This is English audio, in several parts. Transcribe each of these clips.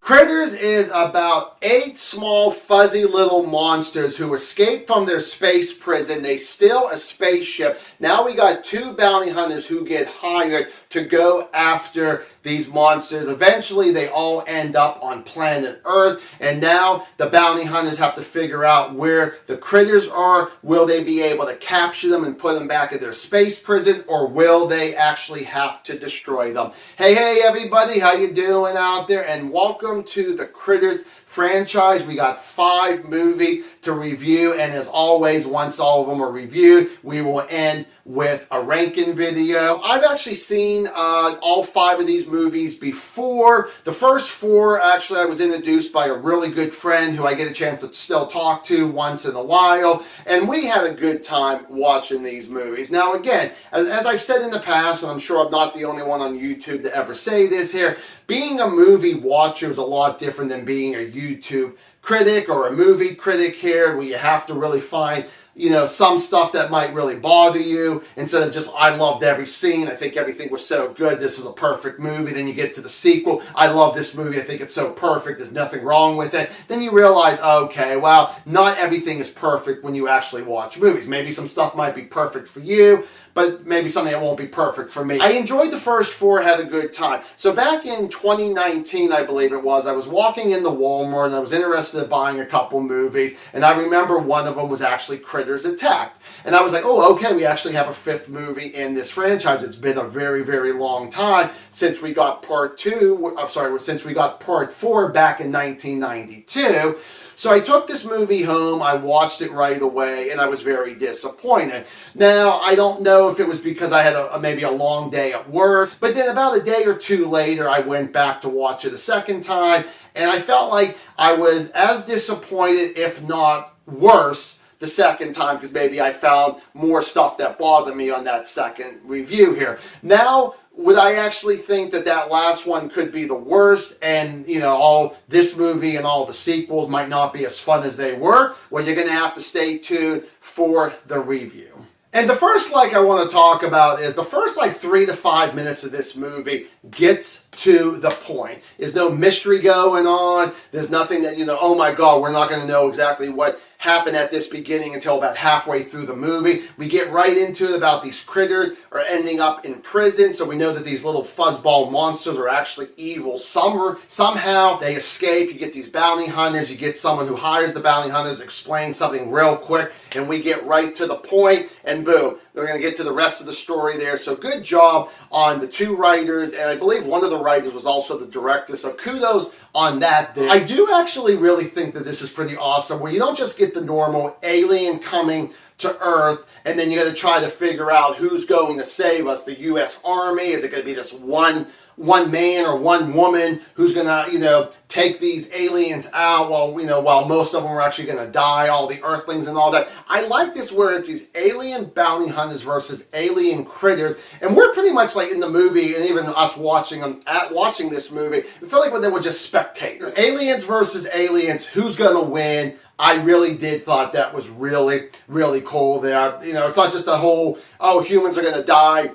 Critters is about 8 small fuzzy little monsters who escape from their space prison. They steal a spaceship. Now we got 2 bounty hunters who get hired to go after these monsters. Eventually they all end up on planet Earth, and now the bounty hunters have to figure out where the critters are. Will they be able to capture them and put them back in their space prison, or will they actually have to destroy them? Hey everybody, how you doing out there? And welcome to the Critters franchise. We got 5 movies to review, and as always, once all of them are reviewed, we will end with a ranking video. I've actually seen all 5 of these movies before. The first 4, actually, I was introduced by a really good friend who I get a chance to still talk to once in a while, and we had a good time watching these movies. Now again, as I've said in the past, and I'm sure I'm not the only one on YouTube to ever say this here, being a movie watcher is a lot different than being a YouTube critic or a movie critic here, where you have to really find, you know, some stuff that might really bother you, instead of just, I loved every scene, I think everything was so good, this is a perfect movie. Then you get to the sequel, I love this movie, I think it's so perfect, there's nothing wrong with it. Then you realize, okay, well, not everything is perfect when you actually watch movies. Maybe some stuff might be perfect for you, but maybe something that won't be perfect for me. I enjoyed the first 4, had a good time. So back in 2019, I believe it was, I was walking in the Walmart and I was interested in buying a couple movies, and I remember one of them was actually Critters Attack. And I was like, oh, okay, we actually have a 5th movie in this franchise. It's been a very, very long time since we got part 2, I'm sorry, since we got part 4 back in 1992. So I took this movie home, I watched it right away, and I was very disappointed. Now, I don't know if it was because I had maybe a long day at work, but then about a day or 2 later, I went back to watch it a second time, and I felt like I was as disappointed, if not worse, the second time, because maybe I found more stuff that bothered me on that second review here. Now, would I actually think that that last one could be the worst, and, you know, all this movie and all the sequels might not be as fun as they were? Well, you're going to have to stay tuned for the review. And the first I want to talk about is the first 3 to 5 minutes of this movie gets to the point. There's no mystery going on. There's nothing that, you know, oh my God, we're not going to know exactly what happened at this beginning until about halfway through the movie. We get right into it about these critters are ending up in prison, so we know that these little fuzzball monsters are actually evil. Somehow they escape. You get these bounty hunters, you get someone who hires the bounty hunters to explain something real quick, and we get right to the point, and boom, we're going to get to the rest of the story there. So good job on the 2 writers, and I believe one of the writers was also the director, so kudos on that there. I do actually really think that this is pretty awesome, where you don't just get the normal alien coming to Earth, and then you got to try to figure out who's going to save us. The U.S. Army? Is it going to be this one man or one woman who's going to, you know, take these aliens out while most of them are actually going to die, all the Earthlings and all that. I like this where it's these alien bounty hunters versus alien critters, and we're pretty much like in the movie, and even us watching this movie, we feel like they were just spectators. Aliens versus aliens, who's going to win? I really did thought that was really, really cool there. You know, it's not just the whole, oh, humans are going to die.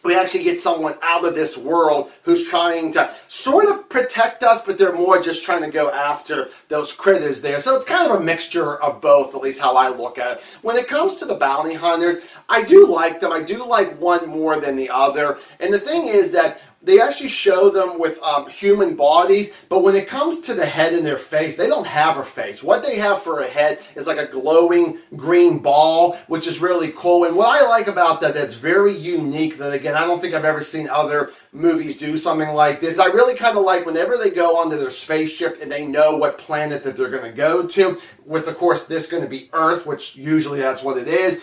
We actually get someone out of this world who's trying to sort of protect us, but they're more just trying to go after those critters there. So it's kind of a mixture of both, at least how I look at it. When it comes to the bounty hunters, I do like them. I do like one more than the other. And the thing is that they actually show them with human bodies, but when it comes to the head in their face, they don't have a face. What they have for a head is like a glowing green ball, which is really cool. And what I like about that, that's very unique, that again, I don't think I've ever seen other movies do something like this. I really kind of like whenever they go onto their spaceship and they know what planet that they're going to go to, with, of course, this going to be Earth, which usually that's what it is.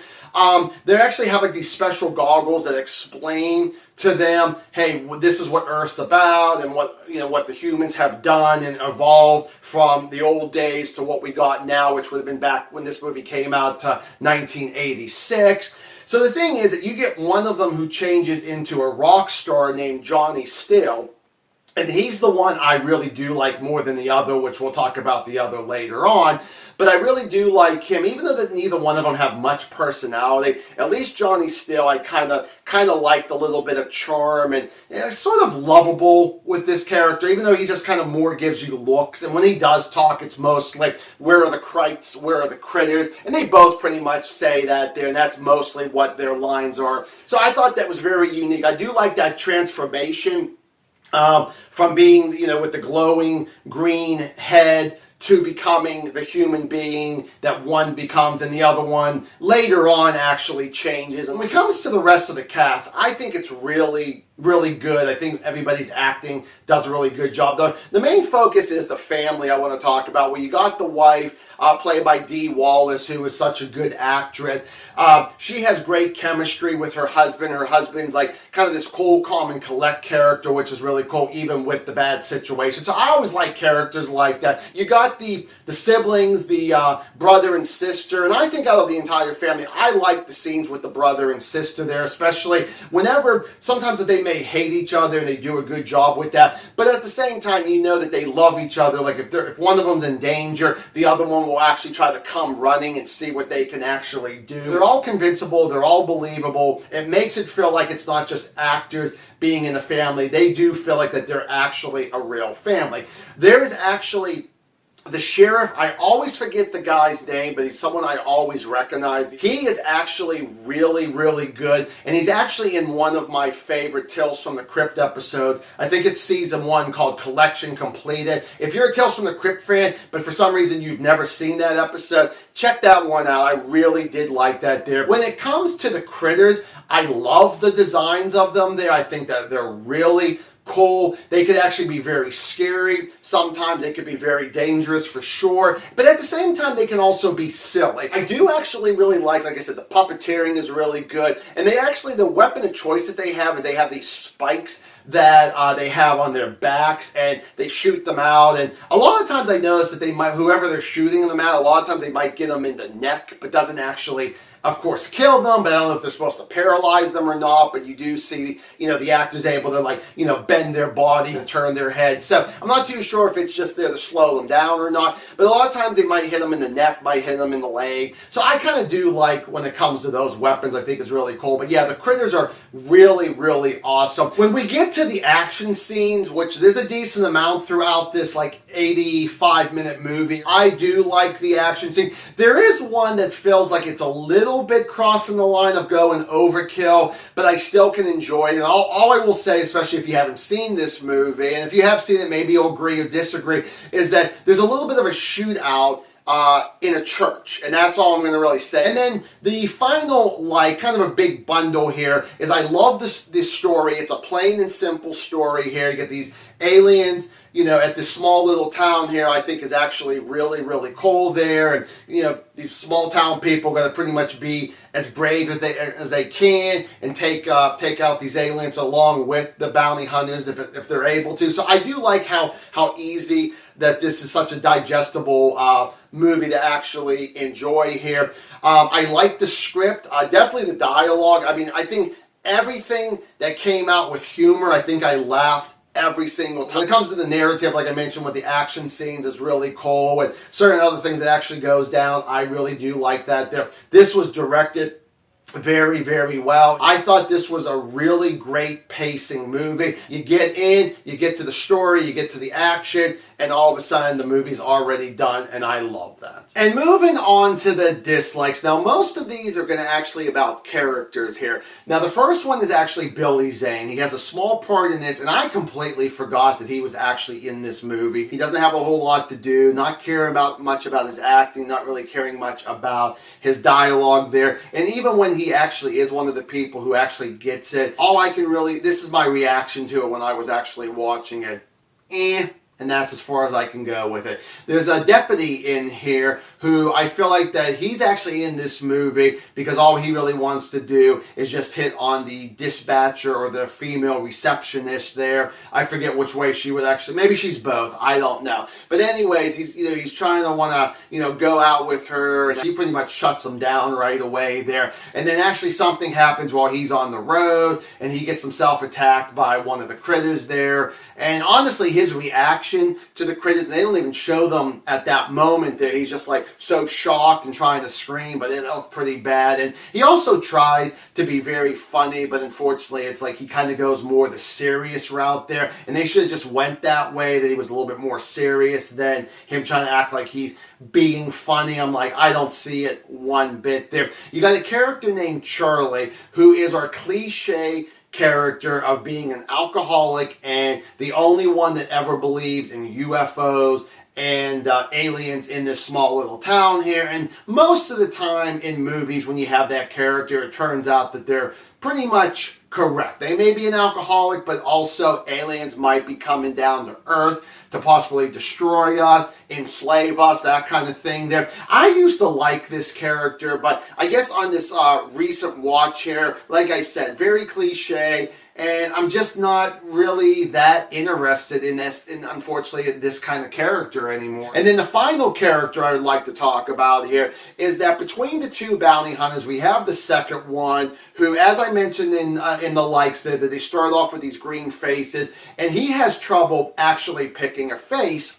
They actually have like these special goggles that explain to them, hey, this is what Earth's about, and what the humans have done and evolved from the old days to what we got now, which would have been back when this movie came out to 1986. So the thing is that you get one of them who changes into a rock star named Johnny Still. And he's the one I really do like more than the other, which we'll talk about the other later on. but I really do like him, even though that neither one of them have much personality. At least Johnny Steele, I kind of liked a little bit of charm, and sort of lovable with this character, even though he just kind of more gives you looks. And when he does talk, it's mostly, where are the krites, where are the critters? And they both pretty much say that there, and that's mostly what their lines are. So I thought that was very unique. I do like that transformation from being, with the glowing green head to becoming the human being that one becomes, and the other one later on actually changes. And when it comes to the rest of the cast, I think it's really, really good. I think everybody's acting does a really good job. The main focus is the family I want to talk about, where you got the wife, played by Dee Wallace, who is such a good actress. She has great chemistry with her husband. Her husband's like kind of this cool, calm, and collect character, which is really cool, even with the bad situation. So I always like characters like that. You got the siblings, the brother and sister, and I think out of the entire family, I like the scenes with the brother and sister there, especially whenever, sometimes that they may hate each other, and they do a good job with that, but at the same time, that they love each other. Like if one of them's in danger, the other one will actually try to come running and see what they can actually do. They're all convincible, they're all believable. It makes it feel like it's not just actors being in a family. They do feel like that they're actually a real family. There is actually the sheriff, I always forget the guy's name, but he's someone I always recognize. He is actually really, really good, and he's actually in one of my favorite Tales from the Crypt episodes. I think it's season 1, called Collection Completed. If you're a Tales from the Crypt fan, but for some reason you've never seen that episode, check that one out. I really did like that there. When it comes to the critters, I love the designs of them there. I think that they're really cool. They could actually be very scary. Sometimes they could be very dangerous for sure. But at the same time, they can also be silly. I do actually really like I said, the puppeteering is really good. And the weapon of choice that they have is they have these spikes that they have on their backs, and they shoot them out. And a lot of times I notice that whoever they're shooting them at, a lot of times they might get them in the neck, but doesn't actually, of course, kill them. But I don't know if they're supposed to paralyze them or not, but you do see, the actors able to bend their body and turn their head. So I'm not too sure if it's just there to slow them down or not, but a lot of times they might hit them in the neck, might hit them in the leg. So I kind of do like when it comes to those weapons. I think is really cool. But yeah, the critters are really, really awesome. When we get to the action scenes, which there's a decent amount throughout this 85-minute movie, I do like the action scene. There is one that feels like it's a little bit crossing the line of going overkill, but I still can enjoy it. And all I will say, especially if you haven't seen this movie, and if you have seen it, maybe you'll agree or disagree, is that there's a little bit of a shootout in a church, and that's all I'm going to really say. And then the final, kind of a big bundle here is I love this story. It's a plain and simple story here. You get these aliens, at this small little town here. I think is actually really, really cool there. And, these small town people are going to pretty much be as brave as they can and take out these aliens along with the bounty hunters if they're able to. So I do like how easy that this is such a digestible movie to actually enjoy here. I like the script, definitely the dialogue. I think everything that came out with humor, I think I laughed every single time. When it comes to the narrative, like I mentioned, with the action scenes is really cool, and certain other things that actually goes down, I really do like that there. This was directed very, very well. I thought this was a really great pacing movie. You get in, you get to the story, you get to the action, and all of a sudden the movie's already done, and I love that. And moving on to the dislikes. Now, most of these are going to actually about characters here. Now, the first one is actually Billy Zane. He has a small part in this, and I completely forgot that he was actually in this movie. He doesn't have a whole lot to do, not caring much about his acting, not really caring much about his dialogue there. And even when he actually is one of the people who actually gets it, this is my reaction to it when I was actually watching it. And that's as far as I can go with it. There's a deputy in here who I feel like that he's actually in this movie because all he really wants to do is just hit on the dispatcher or the female receptionist there. I forget which way she would actually, maybe she's both, I don't know. But anyways, he's trying to want to, go out with her, and she pretty much shuts him down right away there. And then actually something happens while he's on the road, and he gets himself attacked by one of the critters there. And honestly, his reaction reaction to the critters. They don't even show them at that moment there. He's just like so shocked and trying to scream, but it looked pretty bad. And he also tries to be very funny, but unfortunately it's like he kind of goes more the serious route there. And they should have just went that way, that he was a little bit more serious than him trying to act like he's being funny. I'm like, I don't see it one bit there. You got a character named Charlie, who is our cliche character of being an alcoholic and the only one that ever believes in UFOs and aliens in this small little town here. And most of the time in movies, when you have that character, it turns out that they're pretty much correct. They may be an alcoholic, but also aliens might be coming down to Earth to possibly destroy us, enslave us, that kind of thing there. I used to like this character, but I guess on this recent watch here, like I said, very cliche, and I'm just not really that interested in this, in unfortunately this kind of character anymore. And then the final character I would like to talk about here is that between the two bounty hunters, we have the second one, who, as I mentioned in the likes, that they start off with these green faces, and he has trouble actually picking a face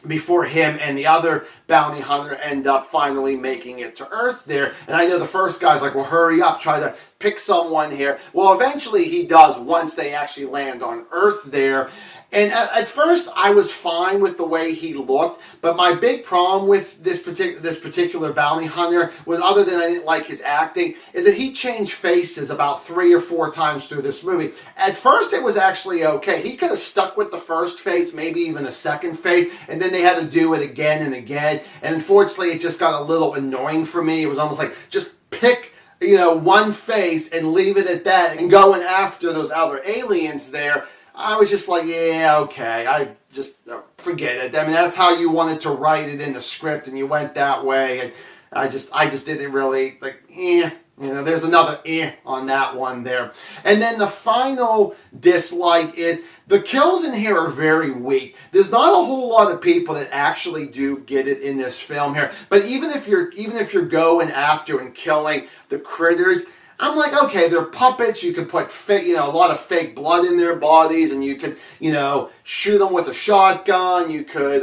before him and the other bounty hunter end up finally making it to Earth there. And I know the first guy's like, well, hurry up, try to pick someone here. Well, eventually he does once they actually land on Earth there. And at first I was fine with the way he looked, but my big problem with this particular bounty hunter was, other than I didn't like his acting, is that he changed faces about 3 or 4 times through this movie. At first it was actually okay. He could have stuck with the first face, maybe even a second face, and then they had to do it again and again. And unfortunately it just got a little annoying for me. It was almost like, just pick, you know, one face and leave it at that, and going after those other aliens there. I was just like, yeah, okay, I just forget it. I mean, that's how you wanted to write it in the script, and you went that way, and I just didn't really, like, you know, there's another on that one there. And then the final dislike is the kills in here are very weak. There's not a whole lot of people that actually do get it in this film here. But even if you're going after and killing the critters, I'm like, okay, they're puppets. You could put fake, a lot of fake blood in their bodies, and you could, shoot them with a shotgun. You could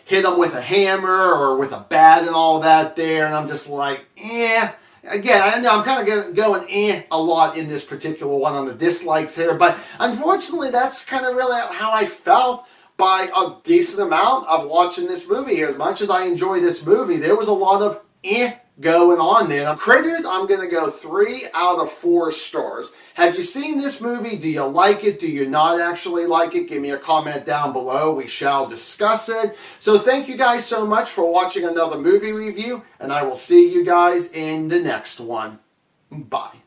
hit them with a hammer or with a bat and all that there. And I'm just like, Again, I know I'm kind of going a lot in this particular one on the dislikes here, but unfortunately, that's kind of really how I felt by a decent amount of watching this movie here. As much as I enjoy this movie, there was a lot of going on there. Now, Critters, I'm going to go 3 out of 4 stars. Have you seen this movie? Do you like it? Do you not actually like it? Give me a comment down below. We shall discuss it. So thank you guys so much for watching another movie review, and I will see you guys in the next one. Bye.